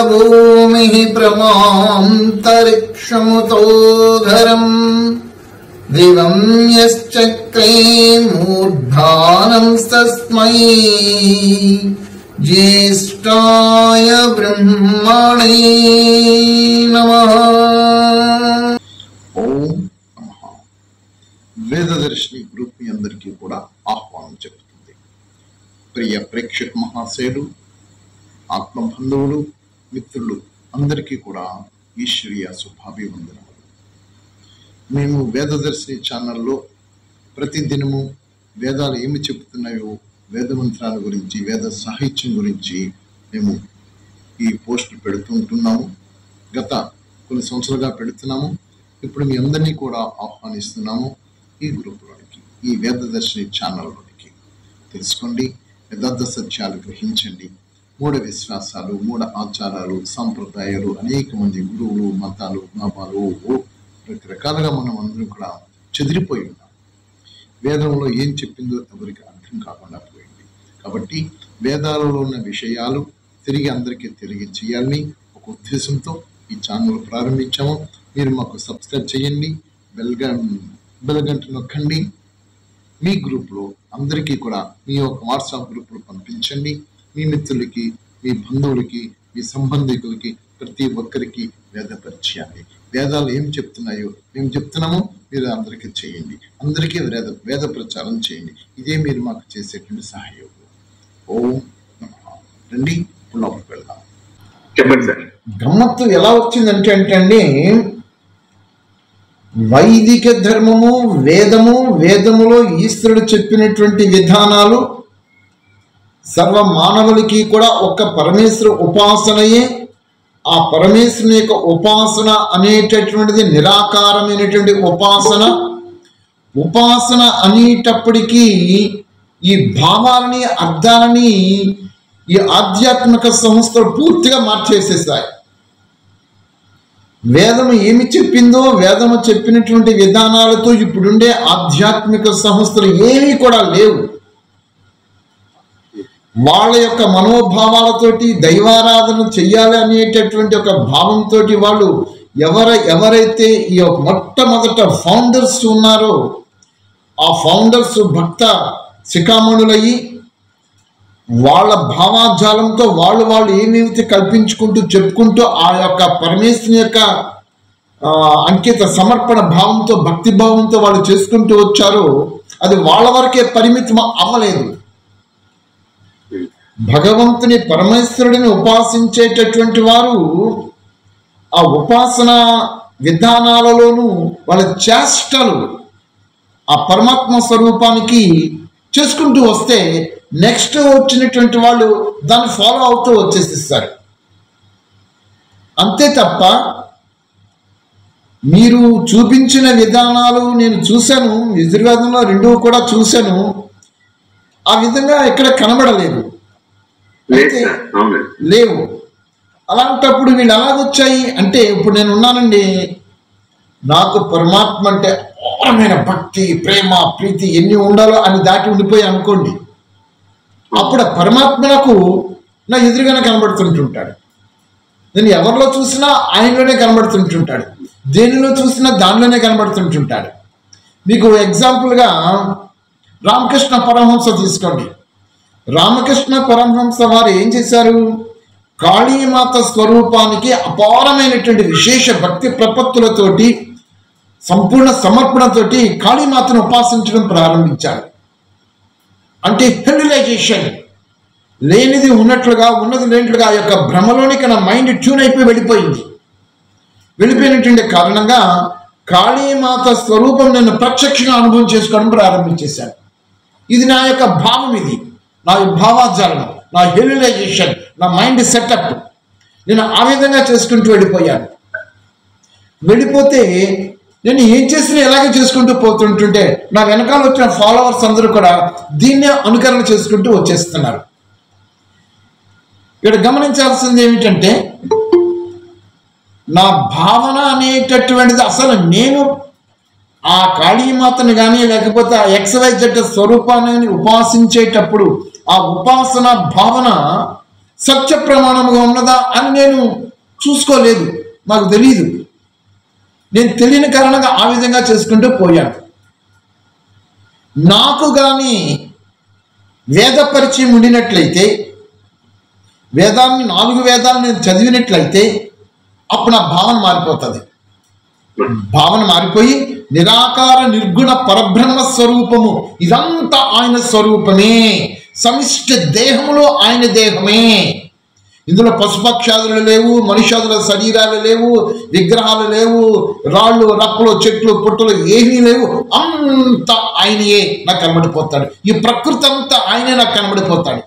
भूमिः प्रमान्तरिक्षमुतोधरम् दिवं यश्चक्रे मूर्धानंस्तस्मै ज्येष्ठाय ब्रह्मणे नमः। ఓం నమః. వేదదర్శిని గ్రూప్ మీ అందరికీ కూడా ఆహ్వానం చెబుతుంది. ప్రియ ప్రేక్షక మహాశయులు, ఆత్మబంధువులు, మిత్రులు అందరికీ కూడా ఈశ్వరీయ శుభాభివందనములు. మేము వేదదర్శిని ఛానల్లో ప్రతిదినము వేదాలు ఏమి చెబుతున్నాయో, వేద మంత్రాల గురించి, వేద సాహిత్యం గురించి మేము ఈ పోస్టులు పెడుతుంటున్నాము. గత కొన్ని సంవత్సరాలుగా పెడుతున్నాము. ఇప్పుడు మీ అందరినీ కూడా ఆహ్వానిస్తున్నాము ఈ గ్రూపులోనికి, ఈ వేదదర్శిని ఛానల్లోనికి. తెలుసుకోండి, యథార్థ సత్యాలు గ్రహించండి. మూఢ విశ్వాసాలు, మూఢ ఆచారాలు, సాంప్రదాయాలు, అనేక మంది గురువులు, మతాలు, నామాలు, రకరకాలుగా మనం అందరం కూడా చెదిరిపోయి ఉన్నాం. వేదంలో ఏం చెప్పిందో ఎవరికి అర్థం కాకుండా పోయింది. కాబట్టి వేదాలలో ఉన్న విషయాలు తిరిగి అందరికీ తెలియజేయాలని ఒక ఉద్దేశంతో ఈ ఛానల్ ప్రారంభించాము. మీరు మాకు సబ్స్క్రైబ్ చేయండి, బెల్ గంట నొక్కండి. మీ గ్రూప్లో అందరికీ కూడా మీ యొక్క వాట్సాప్ గ్రూప్లో పంపించండి. మీ మిత్రులకి, మీ బంధువులకి, మీ సంబంధికులకి, ప్రతి ఒక్కరికి వేద పరిచయాన్ని, వేదాలు ఏం చెప్తున్నాయో మేము చెప్తున్నామో మీరు అందరికీ చేయండి. అందరికీ వేద ప్రచారం చేయండి. ఇదే మీరు మాకు చేసేటువంటి సహయోగం. ఓం నమః. రండి, ఇప్పుడు లోపలికి వెళ్దాం. చెప్పండి సార్. గమ్మత్తు ఎలా వచ్చిందంటే అండి, వైదిక ధర్మము, వేదములో ఈశ్వరుడు చెప్పినటువంటి విధానాలు సర్వ మానవులకి కూడా ఒక్క పరమేశ్వర ఉపాసనయే. ఆ పరమేశ్వరుని యొక్క ఉపాసన అనేటటువంటిది నిరాకారమైనటువంటి ఉపాసన అనేటప్పటికీ ఈ భావాలని, అర్థాలని ఈ ఆధ్యాత్మిక సంస్థలు పూర్తిగా మార్చేసేసాయి. వేదము ఏమి చెప్పిందో, వేదము చెప్పినటువంటి విధానాలతో ఇప్పుడుండే ఆధ్యాత్మిక సంస్థలు ఏమీ కూడా లేవు. వాళ్ళ యొక్క మనోభావాలతోటి దైవారాధన చెయ్యాలి అనేటటువంటి ఒక భావంతో వాళ్ళు ఎవరైతే ఈ మొట్టమొదట ఫౌండర్స్ ఉన్నారో ఆ ఫౌండర్స్ భక్త శిఖామణులయ్యి వాళ్ళ భావాజాలంతో వాళ్ళు ఏమేమితే కల్పించుకుంటూ చెప్పుకుంటూ ఆ యొక్క పరమేశ్వరుని యొక్క అంకిత సమర్పణ భావంతో, భక్తి భావంతో వాళ్ళు చేసుకుంటూ వచ్చారో అది వాళ్ళ వరకే పరిమితం అవ్వలేదు. భగవంతుని, పరమేశ్వరుడిని ఉపాసించేటటువంటి వారు ఆ ఉపాసన విధానాలలోనూ వాళ్ళ చేష్టలు ఆ పరమాత్మ స్వరూపానికి చేసుకుంటూ వస్తే నెక్స్ట్ వచ్చినటువంటి వాళ్ళు దాన్ని ఫాలో అవుతూ వచ్చేసిస్తారు. అంతే తప్ప మీరు చూపించిన విధానాలు నేను చూశాను, యజుర్వేదంలో రెండూ కూడా చూశాను, ఆ విధంగా ఎక్కడ కనబడలేదు, లేవు. అలాంటప్పుడు వీళ్ళు ఎలాగొచ్చాయి అంటే, ఇప్పుడు నేను ఉన్నానండి, నాకు పరమాత్మ అంటే అపారమైన భక్తి, ప్రేమ, ప్రీతి ఎన్ని ఉండాలో అని దాటి ఉండిపోయి అనుకోండి. అప్పుడు ఆ పరమాత్మ నాకు నా ఎదురుగానే కనబడుతుంటుంటాడు. నేను ఎవరిలో చూసినా ఆయనలోనే కనబడుతుంటుంటాడు, దేనిలో చూసినా దానిలోనే కనబడుతుంటుంటాడు. మీకు ఎగ్జాంపుల్గా రామకృష్ణ పరమహంస తీసుకోండి. రామకృష్ణ పరమహంస వారు ఏం చేశారు? కాళీమాత స్వరూపానికి అపారమైనటువంటి విశేష భక్తి ప్రపత్తులతోటి, సంపూర్ణ సమర్పణతోటి కాళీమాతను ఉపాసించడం ప్రారంభించారు. అంటే హెల్యులైజేషన్, లేనిది ఉన్నట్లుగా, ఉన్నది లేనట్లుగా ఆ యొక్క భ్రమలోనికి నా మైండ్ ట్యూన్ అయిపోయి వెళ్ళిపోయినటువంటి కారణంగా కాళీమాత స్వరూపం నేను ప్రత్యక్షంగా అనుభవం చేసుకోవడం ప్రారంభించేశాను. ఇది నా యొక్క భావం, ఇది నా భావాజాలం, నా హెల్యులైజేషన్, నా మైండ్ సెటప్. నేను ఆ విధంగా చేసుకుంటూ వెళ్ళిపోతే నేను ఏం చేసినా ఎలాగే చేసుకుంటూ పోతుంటుంటే నా వెనకాల వచ్చిన ఫాలోవర్స్ అందరూ కూడా దీన్నే అనుకరణ చేసుకుంటూ వచ్చేస్తున్నారు. ఇక్కడ గమనించాల్సింది ఏమిటంటే, నా భావన అనేటటువంటిది అసలు నేను ఆ కాళీమాతను కానీ లేకపోతే ఆ XYZ స్వరూపాన్ని ఉపాసించేటప్పుడు ఆ ఉపాసన భావన సత్య ప్రమాణముగా ఉన్నదా అని నేను చూసుకోలేదు, నాకు తెలియదు. నేను తెలియని కారణంగా ఆ విధంగా చేసుకుంటూ పోయాను. నాకు కానీ వేద పరిచయం ఉండినట్లయితే, వేదాన్ని 4 వేదాలు నేను చదివినట్లయితే అప్పుడు నా భావన మారిపోతుంది. భావన మారిపోయి నిరాకార నిర్గుణ పరబ్రహ్మ స్వరూపము, ఇదంతా ఆయన స్వరూపమే, సమిష్టి దేహములో ఆయన దేహమే. ఇందులో పశుపక్షాదులు లేవు, మనుష్యాదుల శరీరాలు లేవు, విగ్రహాలు లేవు, రాళ్ళు రప్పలు చెట్లు పుట్టలు ఏమీ లేవు. అంతా ఆయనయే నాకు కనబడిపోతాడు. ఈ ప్రకృతి అంతా ఆయనే నాకు కనబడిపోతాడు.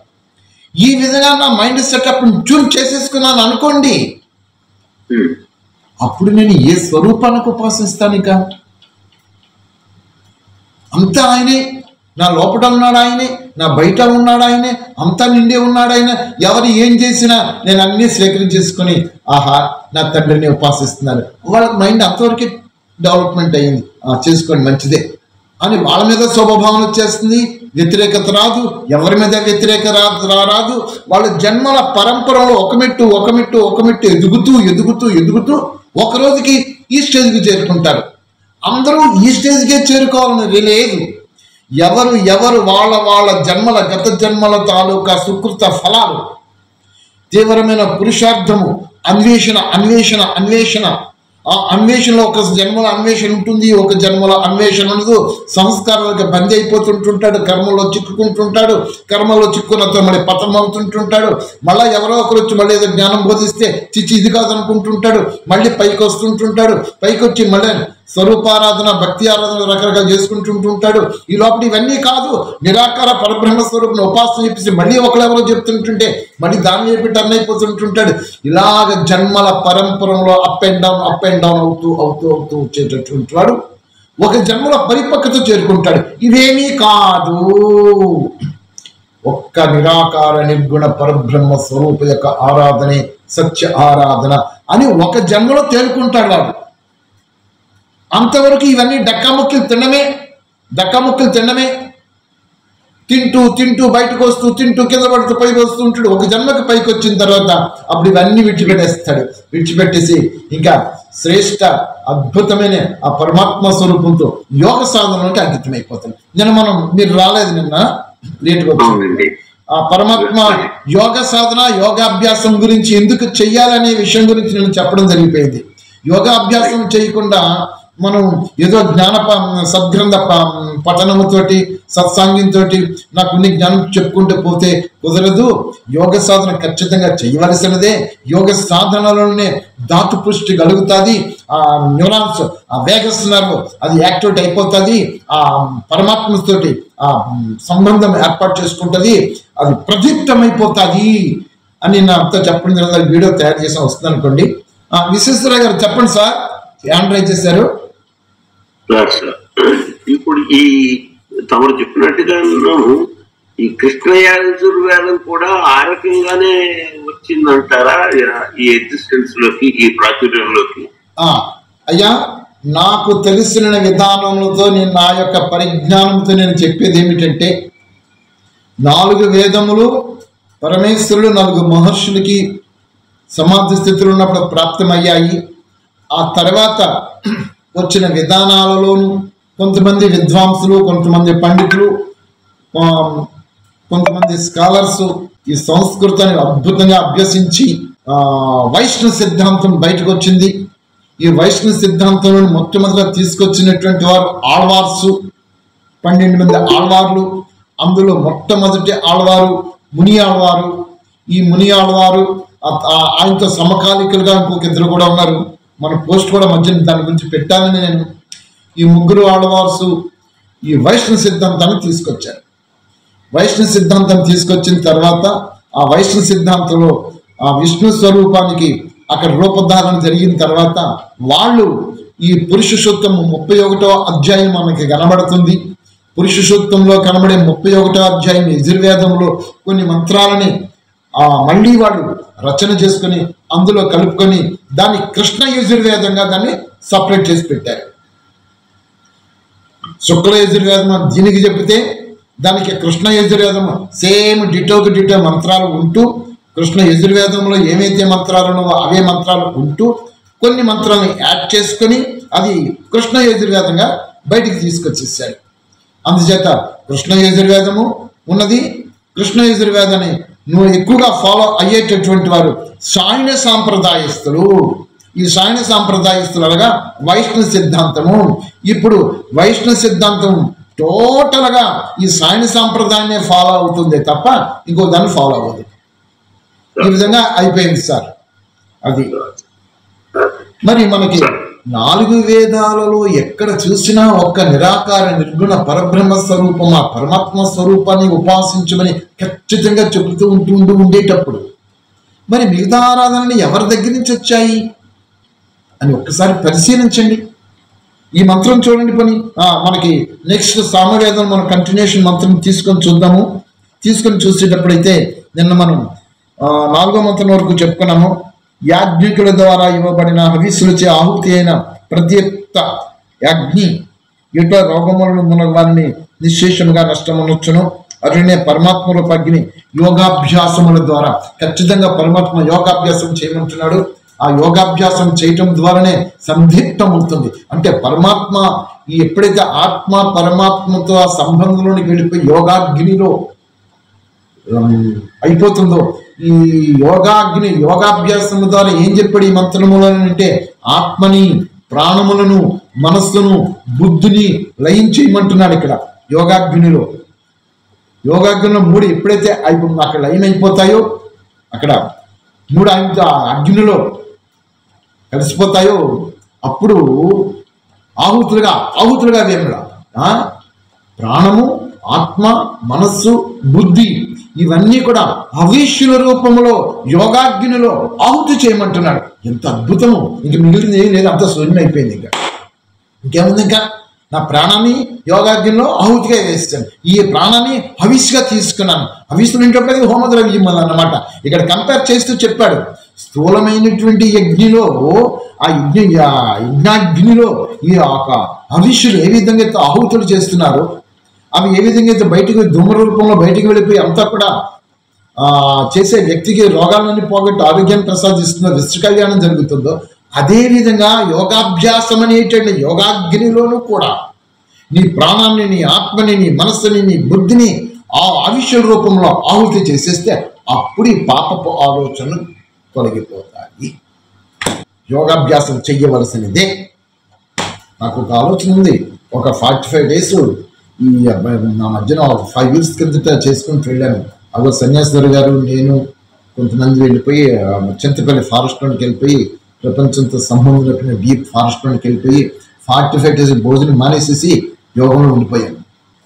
ఈ విధంగా నా మైండ్ సెటప్ ట్యూన్ చేసేసుకున్నాను అనుకోండి, అప్పుడు నేను ఏ స్వరూపానికి ఉపాసిస్తాను? ఇక అంతా ఆయనే, నా లోపల ఉన్నాడు ఆయనే, నా బయట ఉన్నాడు ఆయనే, అంతా నిండే ఉన్నాడు ఆయన. ఎవరు ఏం చేసినా నేను అన్నీ స్వీకరించేసుకుని ఆహా నా తండ్రిని ఉపాసిస్తున్నారు. వాళ్ళ మైండ్ అంతవరకే డెవలప్మెంట్ అయ్యింది, చేసుకోండి మంచిదే అని వాళ్ళ మీద శుభభావన వచ్చేస్తుంది. వ్యతిరేకత రాదు, ఎవరి మీద వ్యతిరేక రాదు. వాళ్ళ జన్మల పరంపరలో ఒక మెట్టు ఎదుగుతూ ఒక రోజుకి ఈ స్టేజ్కి చేరుకుంటారు. అందరూ ఈ స్టేజ్కే చేరుకోవాలని లేదు. ఎవరు వాళ్ళ జన్మల గత జన్మల తాలూకా సుకృత ఫలాలు, తీవ్రమైన పురుషార్థము, అన్వేషణ. ఆ అన్వేషణలో ఒక జన్మల అన్వేషణ ఉంటుంది, ఒక జన్మల అన్వేషణ ఉండదు. సంస్కారాలకు బందీ అయిపోతుంటుంటాడు, కర్మలో చిక్కుకుంటుంటాడు. కర్మలో చిక్కున్నతో మళ్ళీ పతనం అవుతుంటుంటాడు. మళ్ళీ ఎవరో ఒకరు వచ్చి మళ్ళీ ఏదో జ్ఞానం బోధిస్తే చిచ్చి ఇది కాదనుకుంటుంటాడు. మళ్ళీ పైకి వస్తుంటుంటాడు. పైకి వచ్చి మళ్ళీ స్వరూపారాధన, భక్తి ఆరాధన రకరకాలు చేసుకుంటుంటాడు. ఈ లోపల ఇవన్నీ కాదు, నిరాకార పరబ్రహ్మ స్వరూపుని ఉపాసన చెప్పేసి మళ్ళీ ఒకరెవరో చెప్తుంటుంటే మళ్ళీ దాన్ని చెప్పి టర్న్ అయిపోతుంటుంటాడు. ఇలాగ జన్మల పరంపరలో అప్ అండ్ డౌన్ అవుతూ వచ్చేటటువంటి వాడు ఒక జన్మల పరిపక్వత చేరుకుంటాడు. ఇవేమీ కాదు, ఒక్క నిరాకార నిర్గుణ పరబ్రహ్మ స్వరూప యొక్క ఆరాధనే సత్య ఆరాధన అని ఒక జన్మలో తేలుకుంటాడు వాడు. అంతవరకు ఇవన్నీ దక్కాముక్కలు తినడమే. తింటూ బయటకు వస్తూ, తింటూ కింద పడుతూ పైకి వస్తూ ఉంటాడు. ఒక జన్మకి పైకి వచ్చిన తర్వాత అప్పుడు ఇవన్నీ విడిచిపెట్టేసి ఇంకా శ్రేష్ట అద్భుతమైన ఆ పరమాత్మ స్వరూపంతో యోగ సాధనలోకి అంకితమైపోతాడు. మీరు రాలేదు నిన్న లేటుగా వచ్చింది. ఆ పరమాత్మ యోగ సాధన, యోగాభ్యాసం గురించి ఎందుకు చెయ్యాలనే విషయం గురించి నేను చెప్పడం జరిగిపోయింది. యోగాభ్యాసం చేయకుండా మనం ఏదో సద్గ్రంథ పఠనముతోటి, సత్సాంగంతో నాకు ఉన్ని జ్ఞానం చెప్పుకుంటూ పోతే కుదరదు. యోగ సాధన ఖచ్చితంగా చేయవలసినదే. యోగ సాధనలోనే ధాతు పుష్టి కలుగుతుంది. ఆ న్యూరాన్స్, ఆ వేగస్ నర్వ్ అది యాక్టివేట్ అయిపోతుంది. ఆ పరమాత్మతోటి ఆ సంబంధం ఏర్పాటు చేసుకుంటుంది, అది ప్రదీప్తమైపోతుంది అని నా అంతా చెప్పడం జరిగింది. వీడియో తయారు చేసి వస్తుంది అనుకోండి. విశ్వేశ్వరరావు గారు చెప్పండి సార్, హ్యాండ్ రైజ్ చేశారు. ఇప్పుడు ఈ తమరు చెప్పినట్టుగా ఈ కృష్ణ యజుర్వేదం కూడా ఆ రకంగానే వచ్చిందంటారా ఈ ఎగ్జిస్టెన్స్ లోకి, ఈ ప్రాచుర్యంలోకి? అయ్యా, నాకు తెలిసిన విధానంతో నేను నా యొక్క పరిజ్ఞానంతో నేను చెప్పేది ఏమిటంటే, 4 వేదములు పరమేశ్వరుడు 4 మహర్షులకి సమాధి స్థితిలో ఉన్నప్పుడు ప్రాప్తమయ్యాయి. ఆ తర్వాత వచ్చిన విధానాలలోనూ కొంతమంది విద్వాంసులు, కొంతమంది పండితులు, కొంతమంది స్కాలర్స్ ఈ సంస్కృతాన్ని అద్భుతంగా అభ్యసించి వైష్ణవ సిద్ధాంతం బయటకు వచ్చింది. ఈ వైష్ణవ సిద్ధాంతంలో మొట్టమొదటిగా తీసుకొచ్చినటువంటి వారు ఆళ్వార్సు, 12 మంది ఆళ్వార్లు. అందులో మొట్టమొదటి ఆళ్వారు ముని ఆళ్వారు. ఈ ముని ఆళ్వారు ఆయనతో సమకాలికులుగా ఇంకొక 2 కూడా ఉన్నారు. మన పోస్ట్ కూడా మధ్యన దాని గురించి పెట్టాలని నేను. ఈ 3 ఆళ్వార్సు ఈ వైష్ణవ సిద్ధాంతాన్ని తీసుకొచ్చారు. వైష్ణవ సిద్ధాంతం తీసుకొచ్చిన తర్వాత ఆ వైష్ణవ సిద్ధాంతంలో ఆ విష్ణు స్వరూపానికి అక్కడ రూపధారణ జరిగిన తర్వాత వాళ్ళు ఈ పురుష సూక్తము 31వ అధ్యాయం మనకి కనబడుతుంది. పురుష సూక్తంలో కనబడే 31వ అధ్యాయం యజుర్వేదంలో కొన్ని మంత్రాలని మళ్ళీ వాడు రచన చేసుకుని అందులో కలుపుకొని దాన్ని కృష్ణ యజుర్వేదంగా దాన్ని సపరేట్ చేసి పెట్టారు. శుక్ల యజుర్వేదం దీనికి చెప్తే దానికి కృష్ణ యజుర్వేదం సేమ్ డిటో మంత్రాలు ఉంటూ కృష్ణ యజుర్వేదంలో ఏమైతే మంత్రాలు ఉన్నావో అవే మంత్రాలు ఉంటూ కొన్ని మంత్రాలను యాడ్ చేసుకొని అది కృష్ణ యజుర్వేదంగా బయటికి తీసుకొచ్చేసాడు. అందుచేత కృష్ణ యజుర్వేదము ఉన్నది. కృష్ణ యజుర్వేదాన్ని నువ్వు ఎక్కువగా ఫాలో అయ్యేటటువంటి వారు సాయన సాంప్రదాయస్తులు. ఈ సాయన సాంప్రదాయస్తులు అనగా వైష్ణవ సిద్ధాంతము. ఇప్పుడు వైష్ణవ సిద్ధాంతం టోటల్గా ఈ సాయన సాంప్రదాయాన్ని ఫాలో అవుతుంది తప్ప ఇంకో దాన్ని ఫాలో అవ్వదు. ఈ విధంగా అయిపోయింది సార్. అది మరి మనకి 4 వేదాలలో ఎక్కడ చూసినా ఒక్క నిరాకార నిర్గుణ పరబ్రహ్మ స్వరూపం ఆ పరమాత్మ స్వరూపాన్ని ఉపాసించమని ఖచ్చితంగా చెబుతూ ఉండేటప్పుడు మరి మిగతా ఆరాధనలు ఎవరి దగ్గర నుంచి వచ్చాయి అని ఒక్కసారి పరిశీలించండి. ఈ మంత్రం చూడండి. మనకి నెక్స్ట్ సామవేదం మన కంటిన్యూషన్ మంత్రం తీసుకొని చూద్దాము. తీసుకొని చూసేటప్పుడైతే నిన్న మనం 4వ మంత్రం వరకు చెప్పుకున్నాము. యాజ్ఞికుల ద్వారా ఇవ్వబడిన హవిస్సులచే ఆహుతి అయిన ప్రత్యక్త అగ్ని ఎట రోగములను మునగవారిని నిశ్శేషముగా నష్టమునొచ్చును. అటునే పరమాత్మ రూప అగ్ని యోగాభ్యాసముల ద్వారా ఖచ్చితంగా పరమాత్మ యోగాభ్యాసం చేయమంటున్నాడు. ఆ యోగాభ్యాసం చేయటం ద్వారానే సందిగ్ధం అవుతుంది. అంటే పరమాత్మ ఎప్పుడైతే ఆత్మ పరమాత్మతో ఆ సంబంధంలోనికి వెళ్ళిపోయి యోగాగ్నిలో అయిపోతుందో ఈ యోగాగ్ని యోగాభ్యాసం ద్వారా ఏం చెప్పాడు ఈ మంత్రములో అంటే ఆత్మని ప్రాణములను మనస్సును బుద్ధిని లయం చేయమంటున్నాడు. ఇక్కడ యోగాగ్నిలో 3 ఎప్పుడైతే అక్కడ లయం అయిపోతాయో అక్కడ 3 అగ్నిలో కలిసిపోతాయో అప్పుడు ఆహుతులుగా వేముడా ప్రాణము ఆత్మ మనస్సు బుద్ధి ఇవన్నీ కూడా హవిష్యుల రూపంలో యోగాగ్నిలో ఆహుతి చేయమంటున్నాడు. ఎంత అద్భుతము! ఇంక మిగిలింది ఏం లేదు, అంత శూన్యం అయిపోయింది. ఇంకేముంది? ఇంకా నా ప్రాణాన్ని యోగాగ్నిలో ఆహుతిగా వేస్తాను. ఈ ప్రాణాన్ని హవిస్గా తీసుకున్నాను. హవిస్సులు ఇంటప్పుడు హోమద్రవ్యం అన్నమాట. ఇక్కడ కంపేర్ చేస్తూ చెప్పాడు. స్థూలమైనటువంటి యజ్ఞిలో ఆ యజ్ఞాగ్నిలో ఈ హవిష్యులు ఏ విధంగా అయితే ఆహుతులు చేస్తున్నారో అవి ఏ విధంగా అయితే బయటికి ధూమ రూపంలో బయటికి వెళ్ళిపోయి అంతా కూడా చేసే వ్యక్తికి రోగాలన్నీ పోగొట్టి ఆరోగ్యాన్ని ప్రసాదిస్తున్న విశ్వ కళ్యాణం జరుగుతుందో అదేవిధంగా యోగాభ్యాసం అనేటువంటి యోగాగ్నిలోనూ కూడా నీ ప్రాణాన్ని నీ ఆత్మని నీ మనస్సుని నీ బుద్ధిని ఆ ఆవిష్య రూపంలో ఆహుతి చేసేస్తే అప్పుడు ఈ పాపపు ఆలోచనలు తొలగిపోతాయి. యోగాభ్యాసం చెయ్యవలసినదే. నాకు ఒక ఆలోచన ఉంది. ఒక 45 days ఈ నా మధ్యన 5 years కిందట చేసుకుంటూ వెళ్ళాను. అదో సన్యాసిధర్ గారు నేను కొంతమంది వెళ్ళిపోయి చింతపల్లి ఫారెస్ట్లోకి వెళ్ళిపోయి ప్రపంచంతో సంబంధం లేకుండా డీప్ ఫారెస్ట్లోకి వెళ్ళిపోయి 45 days భోజనం మానేసేసి యోగంలో ఉండిపోయాను.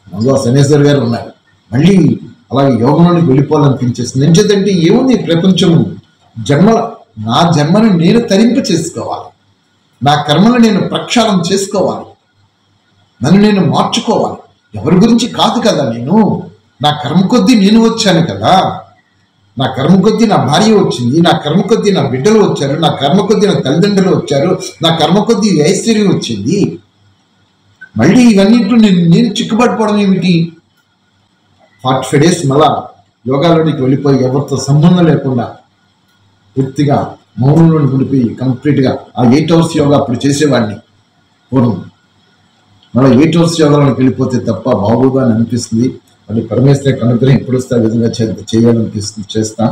అందులో సన్యాసిధర్ గారు ఉన్నారు. మళ్ళీ అలాగే యోగంలోకి వెళ్ళిపోవాలనిపించేస్తుంది. ఎందుకంటే ఏముంది ప్రపంచం నా జన్మను నేను తరింప చేసుకోవాలి. నా కర్మను నేను ప్రక్షాళన చేసుకోవాలి. నన్ను నేను మార్చుకోవాలి. ఎవరి గురించి కాదు కదా. నేను నా కర్మ కొద్దీ నేను వచ్చాను కదా. నా కర్మ కొద్దీ నా భార్య వచ్చింది. నా కర్మ కొద్దీ నా బిడ్డలు వచ్చారు. నా కర్మ కొద్దీ నా తల్లిదండ్రులు వచ్చారు. నా కర్మ కొద్దీ ఐశ్వర్యం వచ్చింది. మళ్ళీ ఇవన్నింటిలో నేను చిక్కుపడిపోవడం ఏమిటి? 45 days మళ్ళా యోగాలోనికి వెళ్ళిపోయి ఎవరితో సంబంధం లేకుండా పూర్తిగా మౌనంలోని ఉండిపోయి కంప్లీట్గా ఆ 8 hours యోగా అప్పుడు చేసేవాడిని పూర్వం. మళ్ళీ 8 hours యోగాలోకి వెళ్ళిపోతే తప్ప బాగుగా అని అనిపిస్తుంది. మళ్ళీ పరమేశ్వర అనుగ్రహం ఎప్పుడు వస్తే ఆ విధంగా చేయాలనిపిస్తుంది, చేస్తా.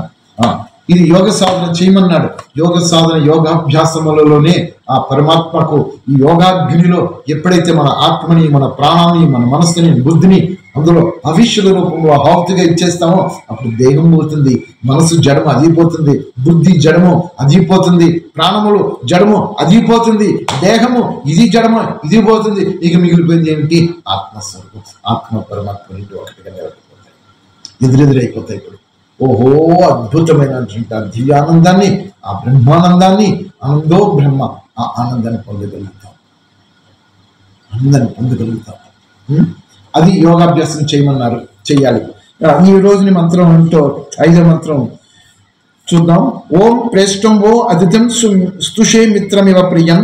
ఇది యోగ సాధన చేయమన్నాడు. యోగ సాధన యోగాభ్యాసములలోనే ఆ పరమాత్మకు ఈ యోగాగ్నిలో ఎప్పుడైతే మన ఆత్మని మన ప్రాణాన్ని మన మనస్సుని బుద్ధిని అందులో భవిష్యుల రూపంలో ఆహుతిగా ఇచ్చేస్తామో అప్పుడు దేహం పోతుంది, మనసు జడము అదిపోతుంది, బుద్ధి జడము అదిపోతుంది, ప్రాణములు జడము అదిపోతుంది, దేహము ఇది జడము ఇది పోతుంది. ఇక మిగిలిపోయింది ఏమిటి? ఆత్మస్వరూపం. ఆత్మ పరమాత్మ రెండు ఒకటిగా నిలబడిపోతాయి, ఎదురెదురైపోతాయి. ఇప్పుడు ఓహో అద్భుతమైనటువంటి దివ్యానందాన్ని, ఆ బ్రహ్మానందాన్ని, ఆనందో బ్రహ్మ, ఆ ఆనందాన్ని పొందగలుగుతాం. అది యోగాభ్యాసం చేయమన్నారు, చెయ్యాలి. ఈ రోజుని మంత్రం ఏంటో 5వ మంత్రం చూద్దాం. ఓం ప్రేష్టం ఓ అదితం స్తుషే మిత్రమివ ప్రియం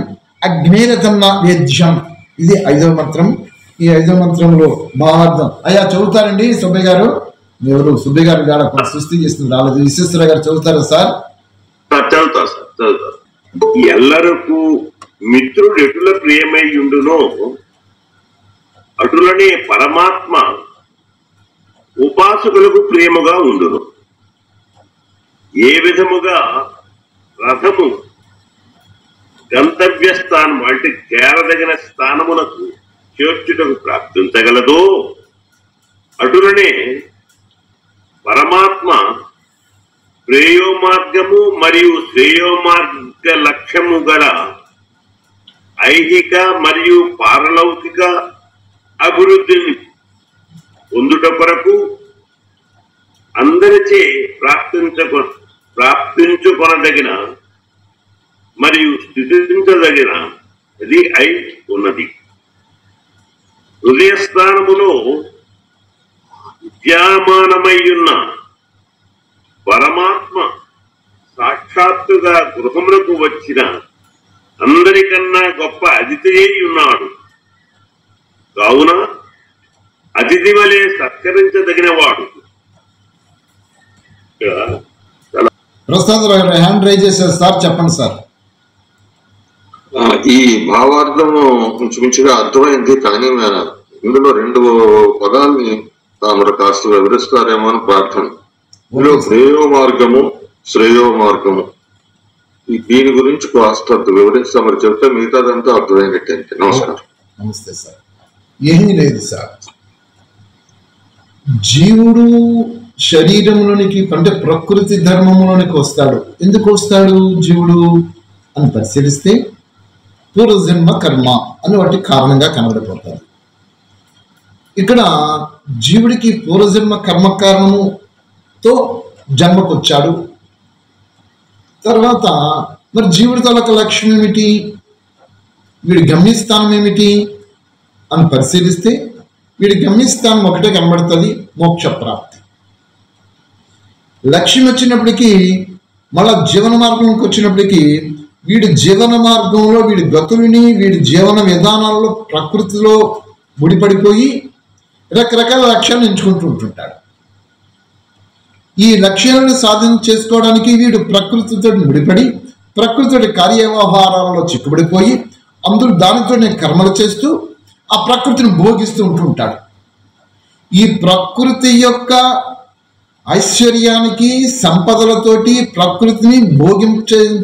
అగ్నేరథం నా వేద్యం. ఇది 5వ మంత్రం. ఈ 5వ మంత్రంలో భావార్థం అయ్యా చదువుతారండి సుబ్బయ్య గారు. ఎవరు సుబ్బయ్య గారు గాడ సృష్టి చేస్తుంది రాలేదు. విశ్వేశ్వర గారు చదువుతారా సార్? చదువుతా సార్, చదువుతా. ఎల్లరకు మిత్రుడు ఎటుల ప్రియమై ఉండునో అటులనే పరమాత్మ ఉపాసకులకు ప్రేమగా ఉండును. ఏ విధముగా రథము గంతవ్య స్థానం అంటే చేరదగిన స్థానమునకు చేర్చుటకు ప్రాప్తించగలదో అటులనే పరమాత్మ ప్రేయోమార్గము మరియు శ్రేయోమార్గ లక్ష్యము గల ఐహిక మరియు పారలౌకిక అభివృద్ధిని పొందుట కొరకు అందరిచే ప్రాప్తించుకొనదగిన మరియు స్థితించదగిన అది అయి ఉన్నది. హృదయస్థానములో విద్యామానమై ఉన్న పరమాత్మ సాక్షాత్తుగా గృహములకు వచ్చిన అందరికన్నా గొప్ప అతిథి అయి ఉన్నాడు. కావున అతిథి వలె సత్కరించదగిన వాడు. ప్రసాద్ గారు హ్యాండ్ రైజ్ చేశారు సార్, చెప్పండి సార్. ఈ భావార్థము ఇంచుమించుగా అర్థమైంది, కానీ ఇందులో 2 పదాలని తాము కాస్త వివరిస్తారేమో అని ప్రార్థన. ఇందులో ప్రేయో మార్గము, శ్రేయో మార్గము, దీని గురించి కాస్త వివరించి మరి చెప్తే మిగతాదంతా అర్థమైనట్టు. నమస్కారం. నమస్తే సార్. ఏమీ లేదు సార్, జీవుడు శరీరంలోనికి అంటే ప్రకృతి ధర్మంలోనికి వస్తాడు. ఎందుకు వస్తాడు జీవుడు అని పరిశీలిస్తే పూర్వజన్మ కర్మ అని వాటి కారణంగా కనబడిపోతాడు. ఇక్కడ జీవుడికి పూర్వజన్మ కర్మ కారణముతో జన్మకొచ్చాడు. తర్వాత మరి జీవుడి తాలూకా లక్ష్యం ఏమిటి, వీడి గమ్యస్థానం ఏమిటి అని పరిశీలిస్తే వీడి గమ్యస్థానం ఒకటే కనబడుతుంది, మోక్ష ప్రాప్తి. లక్ష్యం వచ్చినప్పటికీ మళ్ళా జీవన మార్గంకి వచ్చినప్పటికీ వీడి జీవన మార్గంలో వీడి గతులని వీడి జీవన విధానాల్లో ప్రకృతిలో ముడిపడిపోయి రకరకాల లక్ష్యాలను ఎంచుకుంటూ ఉంటుంటాడు. ఈ లక్ష్యాలను సాధన చేసుకోవడానికి వీడు ప్రకృతితో ముడిపడి ప్రకృతి కార్యవ్యవహారాలలో చిక్కుబడిపోయి అందులో దానితోనే కర్మలు చేస్తూ ఆ ప్రకృతిని భోగిస్తూ ఉంటుంటాడు. ఈ ప్రకృతి యొక్క ఐశ్వర్యానికి సంపదలతోటి ప్రకృతిని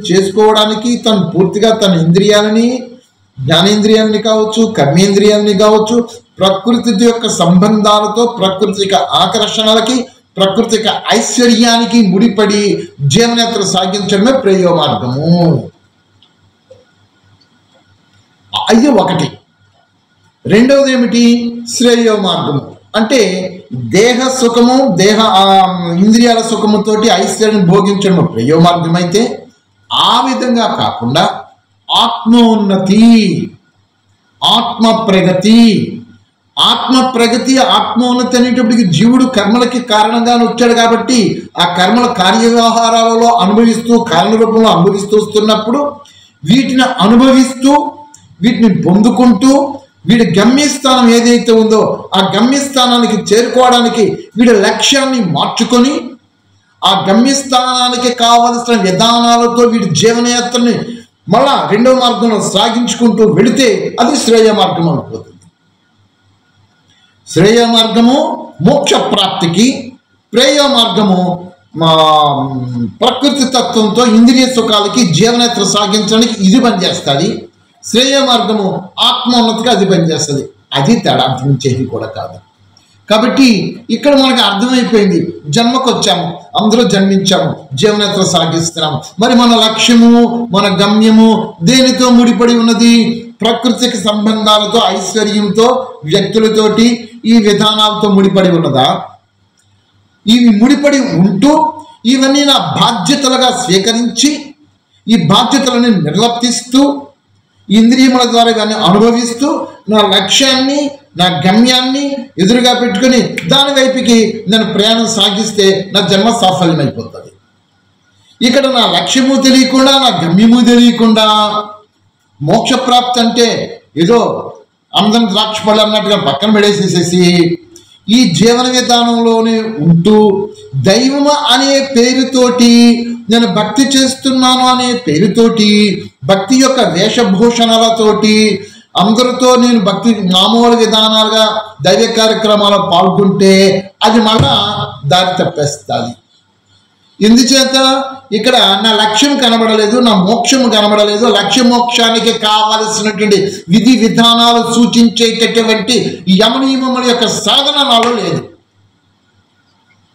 చేసుకోవడానికి తను పూర్తిగా తన ఇంద్రియాలని, జ్ఞానేంద్రియాలని కావచ్చు, కర్మేంద్రియాలని కావచ్చు, ప్రకృతి యొక్క సంబంధాలతో ప్రకృతి యొక్క ఆకర్షణలకి ప్రకృతి యొక్క ఐశ్వర్యానికి ముడిపడి జీవనయాత్ర సాగించడమే ప్రేయో మార్గము. అది ఒకటి. రెండవది ఏమిటి, శ్రేయో మార్గము. అంటే దేహ సుఖము, ఇంద్రియాల సుఖముతోటి ఐశ్వర్యం భోగించడం ప్రేయో మార్గం అయితే, ఆ విధంగా కాకుండా ఆత్మోన్నతి, ఆత్మ ప్రగతి, ఆత్మోన్నతి అనేటప్పటికి జీవుడు కర్మలకి కారణంగా వచ్చాడు కాబట్టి ఆ కర్మల కార్యవ్యవహారాలలో అనుభవిస్తూ కారణ రూపంలో అనుభవిస్తూ వస్తున్నప్పుడు వీటిని అనుభవిస్తూ వీటిని పొందుకుంటూ వీడి గమ్యస్థానం ఏదైతే ఉందో ఆ గమ్యస్థానానికి చేరుకోవడానికి వీడి లక్ష్యాన్ని మార్చుకొని ఆ గమ్యస్థానానికి కావలసిన విధానాలతో వీడి జీవనయాత్రని మళ్ళా రెండవ మార్గంలో సాగించుకుంటూ వెళితే అది శ్రేయ మార్గం అయిపోతుంది. శ్రేయ మార్గము మోక్ష ప్రాప్తికి, ప్రేయ మార్గము ప్రకృతి తత్వంతో ఇంద్రియ సుఖాలకి జీవనయాత్ర సాగించడానికి ఇది పనిచేస్తుంది. శ్రేయ మార్గము ఆత్మోన్నతిగా అది పనిచేస్తుంది. అది తేడా, అంతమించేది కూడా కాదు. కాబట్టి ఇక్కడ మనకు అర్థమైపోయింది, జన్మకు వచ్చాము, అందరూ జన్మించాము, జీవనయాత్ర సాగిస్తున్నాము. మరి మన లక్ష్యము, మన గమ్యము దేనితో ముడిపడి ఉన్నది? ప్రకృతికి సంబంధాలతో, ఐశ్వర్యంతో, వ్యక్తులతోటి, ఈ విధానాలతో ముడిపడి ఉన్నదా? ఇవి ముడిపడి ఉంటూ ఇవన్నీ నా బాధ్యతలుగా స్వీకరించి ఈ బాధ్యతలను నిర్వర్తిస్తూ ఇంద్రియముల ద్వారా కానీ అనుభవిస్తూ నా లక్ష్యాన్ని, నా గమ్యాన్ని ఎదురుగా పెట్టుకుని దాని వైపుకి నేను ప్రయాణం సాగిస్తే నా జన్మ సాఫల్యమైపోతుంది. ఇక్కడ నా లక్ష్యము తెలియకుండా, నా గమ్యము తెలియకుండా మోక్షప్రాప్తి అంటే ఏదో అందరం ద్రాక్ష పళ్ళు అన్నట్టుగా పక్కన పడేసేసేసి ఈ జీవన విధానంలోనే ఉంటూ దైవం అనే పేరుతోటి నేను భక్తి చేస్తున్నాను అనే పేరుతోటి భక్తి యొక్క వేషభూషణలతోటి అందరితో నేను భక్తి మామూలు విధానాలుగా దైవ కార్యక్రమాల్లో పాల్గొంటే అది మళ్ళా దారి తప్పేస్తుంది. ఎందుచేత ఇక్కడ నా లక్ష్యం కనబడలేదు, నా మోక్షం కనబడలేదు, లక్ష్య మోక్షానికి కావలసినటువంటి విధి విధానాలు సూచించేటటువంటి యమనియమముల యొక్క సాధన నాలో లేదు,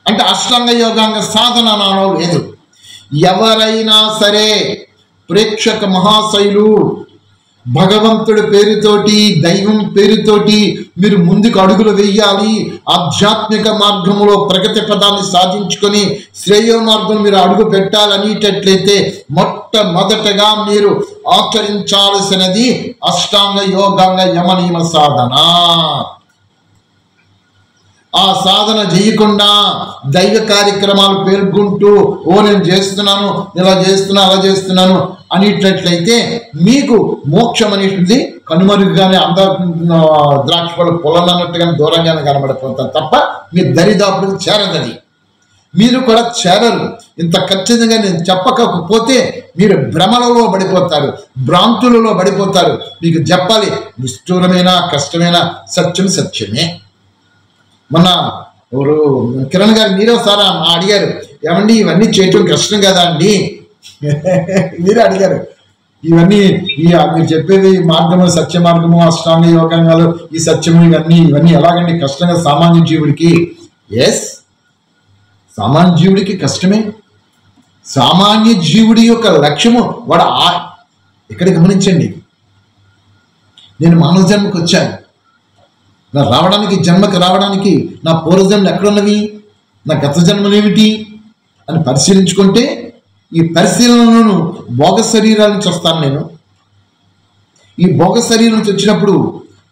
అంటే అష్టాంగ యోగాంగ సాధన నాలో లేదు. ఎవరైనా సరే ప్రేక్షక మహాశైలు భగవంతుడి పేరుతోటి దైవం పేరుతోటి మీరు ముందుకు అడుగులు వేయాలి, ఆధ్యాత్మిక మార్గంలో ప్రగతి పదాన్ని సాధించుకొని శ్రేయో మార్గం మీరు అడుగు పెట్టాలనేటట్లయితే మొట్టమొదటగా మీరు ఆచరించాల్సినది అష్టాంగ యోగాంగ యమనియమ సాధన. ఆ సాధన చేయకుండా దైవ కార్యక్రమాలు పేర్కొంటూ నేను చేస్తున్నాను, ఇలా చేస్తున్నా, అలా చేస్తున్నాను అనేటట్లయితే మీకు మోక్షం అనేటిది కనుమరుగుగానే ద్రాక్ష పళ్ళు పొలనన్నట్టుగానే దూరంగానే కనబడిపోతారు తప్ప మీ దరిదాపులకు చేరదని. మీరు కూడా చేరరు. ఇంత ఖచ్చితంగా నేను చెప్పకపోతే మీరు భ్రమలలో పడిపోతారు, భ్రాంతులలో పడిపోతారు. మీకు చెప్పాలి, నిష్ఠూరమైన కష్టమైన సత్యం సత్యమే. మొన్న ఎవరు కిరణ్ గారు మీరే ఒకసారి అడిగారు, ఏమండి ఇవన్నీ చేయటం కష్టం కదా అండి మీరే అడిగారు. ఇవన్నీ మీరు చెప్పేది మార్గము, సత్య మార్గము, అష్టాంగ యోగాంగాలు, ఈ సత్యము ఇవన్నీ ఎలాగండి కష్టంగా సామాన్య జీవుడికి? ఎస్, సామాన్య జీవుడికి కష్టమే. సామాన్య జీవుడి యొక్క లక్ష్యము వాడు ఇక్కడ గమనించండి, నేను మానవ జన్మకు వచ్చాను, నా జన్మకి రావడానికి నా పూర్వజన్మలు ఎక్కడున్నవి, నా గత జన్మలేమిటి అని పరిశీలించుకుంటే ఈ పరిశీలనను భోగ శరీరాల నుంచి వస్తాను నేను. ఈ భోగ శరీరం నుంచి వచ్చినప్పుడు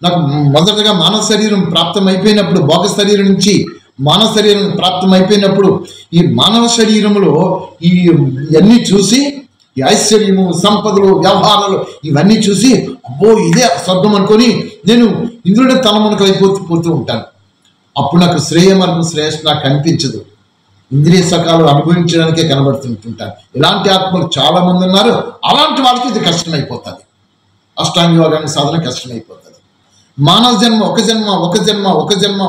నాకు మొదటగా మానవ శరీరం ప్రాప్తం అయిపోయినప్పుడు, భోగ శరీరం నుంచి మానవ శరీరం ప్రాప్తం అయిపోయినప్పుడు ఈ మానవ శరీరంలో ఇవన్నీ చూసి ఈ ఐశ్వర్యము, సంపదలు, వ్యవహారాలు ఇవన్నీ చూసి అబ్బో ఇదే స్వర్గం అనుకొని నేను ఇంద్రుడి తలమునకలైపోతూ ఉంటాను. అప్పుడు నాకు శ్రేయ మార్గం శ్రేయస్ నాకు కనిపించదు, ఇంద్రియ సుఖాలు అనుభవించడానికే కనబడుతుంటుంటాను. ఇలాంటి ఆత్మలు చాలా మంది ఉన్నారు. అలాంటి వాళ్ళకి ఇది కష్టమైపోతుంది, అష్టాంగ యోగానికి సాధన కష్టమైపోతుంది. మానవ జన్మ ఒక జన్మ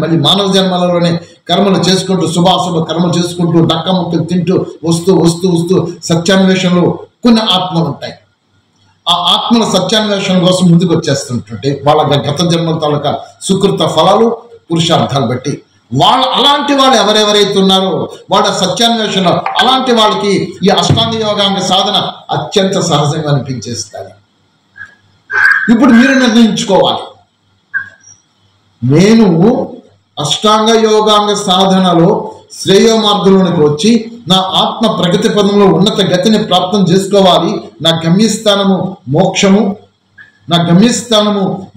మళ్ళీ మానవ జన్మలలోనే కర్మలు చేసుకుంటూ శుభాశుభ కర్మలు చేసుకుంటూ డక్కముక్కలు తింటూ వస్తూ సత్యాన్వేషణలో కొన్ని ఆత్మలు ఉంటాయి. ఆ ఆత్మల సత్యాన్వేషణ కోసం ముందుకు వచ్చేస్తుంటుంటే వాళ్ళ గత జన్మల తాలూకా సుకృత ఫలాలు పురుషార్థాలు బట్టి అలాంటి వాళ్ళు ఎవరెవరైతే ఉన్నారో వాళ్ళ సత్యాన్వేషణ, అలాంటి వాళ్ళకి ఈ అష్టాంగ యోగాంగ సాధన అత్యంత సహజంగా అనిపించేస్తుంది. ఇప్పుడు మీరు నిర్ణయించుకోవాలి, నేను అష్టాంగ యోగాంగ సాధనలో శ్రేయో మార్గంలోనికి వచ్చి నా ఆత్మ ప్రగతి పదంలో ఉన్నత గతిని ప్రాప్తం చేసుకోవాలి. నా గమ్యస్థానము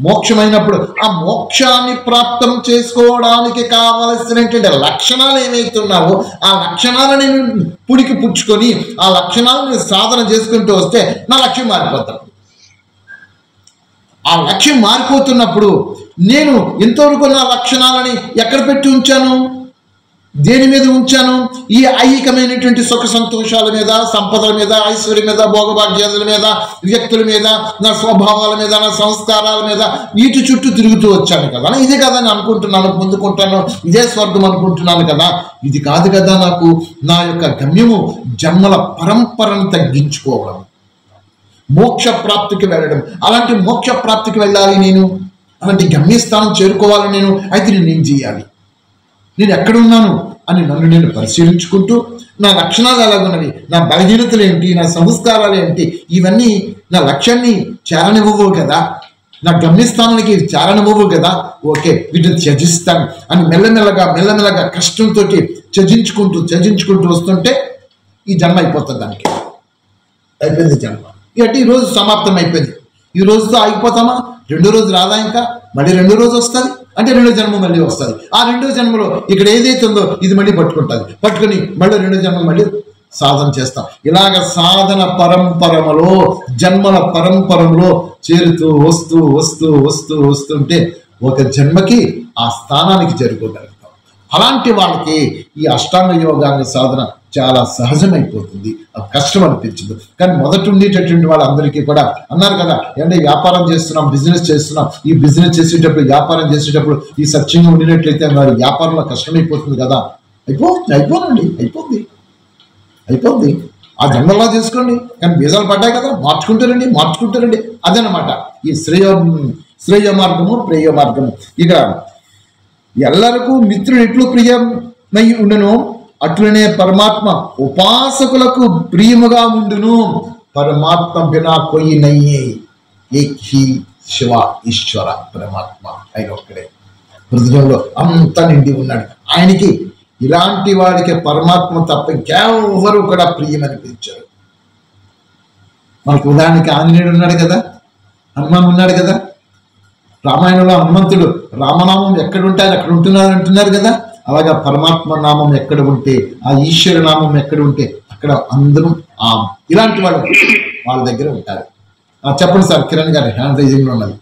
మోక్షమైనప్పుడు ఆ మోక్షాన్ని ప్రాప్తం చేసుకోవడానికి కావలసినటువంటి లక్షణాలు ఏమైతే ఉన్నావో ఆ లక్షణాలను నేను పుడికి పుచ్చుకొని ఆ లక్షణాలను సాధన చేసుకుంటూ వస్తే నా లక్ష్యం మారిపోతాను. ఆ లక్ష్యం మారిపోతున్నప్పుడు నేను ఎంతవరకు నా లక్షణాలని ఎక్కడ పెట్టి ఉంచాను, దేని మీద ఉంచాను? ఈ ఐహికమైనటువంటి సుఖ సంతోషాల మీద, సంపదల మీద, ఐశ్వర్యం మీద, భోగభాగ్యాల మీద, వ్యక్తుల మీద, నా స్వభావాల మీద, నా సంస్కారాల మీద వీటి చుట్టూ తిరుగుతూ వచ్చాను కదా. ఇదే కదా నేను అనుకుంటున్నాను, పొందుకుంటాను, ఇదే స్వర్గం అనుకుంటున్నాను కదా. ఇది కాదు కదా నాకు నా యొక్క గమ్యము. జన్మల పరంపరను తగ్గించుకోవడం, మోక్ష ప్రాప్తికి వెళ్ళడం. అలాంటి మోక్ష ప్రాప్తికి వెళ్ళాలి నేను, అలాంటి గమ్యస్థానం చేరుకోవాలి నేను. అయితే నేను ఏం చేయాలి, నేను ఎక్కడున్నాను అని నన్ను నేను పరిశీలించుకుంటూ నా లక్షణాలు ఎలాగున్నవి, నా బలహీనతలు ఏంటి, నా సంస్కారాలు ఏంటి, ఇవన్నీ నా లక్ష్యాన్ని చేరనివ్వవు కదా, నా గమ్యస్థానానికి చేరనివ్వవు కదా. ఓకే, వీటిని త్యజిస్తాను అని మెల్లమెల్లగా కష్టంతో త్యజించుకుంటూ వస్తుంటే ఈ జన్మ అయిపోతుంది. దానికి అయిపోయింది జన్మ. ఇక ఈ రోజు సమాప్తం అయిపోయింది. ఈ రోజుతో ఆగిపోతామా? రెండో రోజు రాదా, ఇంకా మళ్ళీ రెండో రోజు వస్తుంది, అంటే రెండో జన్మ మళ్ళీ వస్తుంది. ఆ రెండో జన్మలో ఇక్కడ ఏదైతే ఉందో ఇది మళ్ళీ పట్టుకుని మళ్ళీ రెండో జన్మ మళ్ళీ సాధన చేస్తాం. ఇలాగ సాధన పరంపరలో, జన్మల పరంపరలో చేరుతూ వస్తుంటే ఒక జన్మకి ఆ స్థానానికి చేరుకోగలుగుతాం. అలాంటి వాళ్ళకి ఈ అష్టాంగ యోగాంగ సాధన చాలా సహజమైపోతుంది, కష్టం అనిపించదు. కానీ మొదట ఉండేటటువంటి వాళ్ళందరికీ కూడా అన్నారు కదా, అంటే వ్యాపారం చేస్తున్నాం, బిజినెస్ చేస్తున్నాం, ఈ బిజినెస్ చేసేటప్పుడు వ్యాపారం చేసేటప్పుడు ఈ సత్యంగా ఉండినట్లయితే మరి వ్యాపారంలో కష్టమైపోతుంది కదా. అయిపోతుంది. ఆ జన్మలా చేసుకోండి, కానీ బీజాలు పడ్డాయి కదా, మార్చుకుంటారండి. అదనమాట ఈ శ్రేయ మార్గము, ప్రేయ మార్గము. ఇక ఎల్లరకు మిత్రుడు ఎట్లు ప్రియమై ఉండును, అట్లనే పరమాత్మ ఉపాసకులకు ప్రియముగా ఉండును. పరమాత్మ బినా కొయి నయ్యే, ఏక్ హీ శివ ఈశ్వర పరమాత్మ, ఆయన ఒక్కడే హృదయంలో అంతా నిండి ఉన్నాడు. ఆయనకి ఇలాంటి వాడికి పరమాత్మ తప్ప ఇంకెవరు కూడా ప్రియమనిపించారు. మనకు ఉదాహరణకి ఆంజనేయుడు ఉన్నాడు కదా, హనుమాన్ ఉన్నాడు కదా. రామాయణంలో హనుమంతుడు రామనామం ఎక్కడుంటే ఆయన అక్కడ అంటున్నారు కదా. అలాగా పరమాత్మ నామం ఎక్కడ ఉంటే, ఆ ఈశ్వర నామం ఎక్కడ ఉంటే అక్కడ అందరూ ఇలాంటి వాళ్ళ దగ్గర ఉంటారు. చెప్పండి సార్, కిరణ్ గారి హ్యాండ్ రైజింగ్ లో ఉన్నది.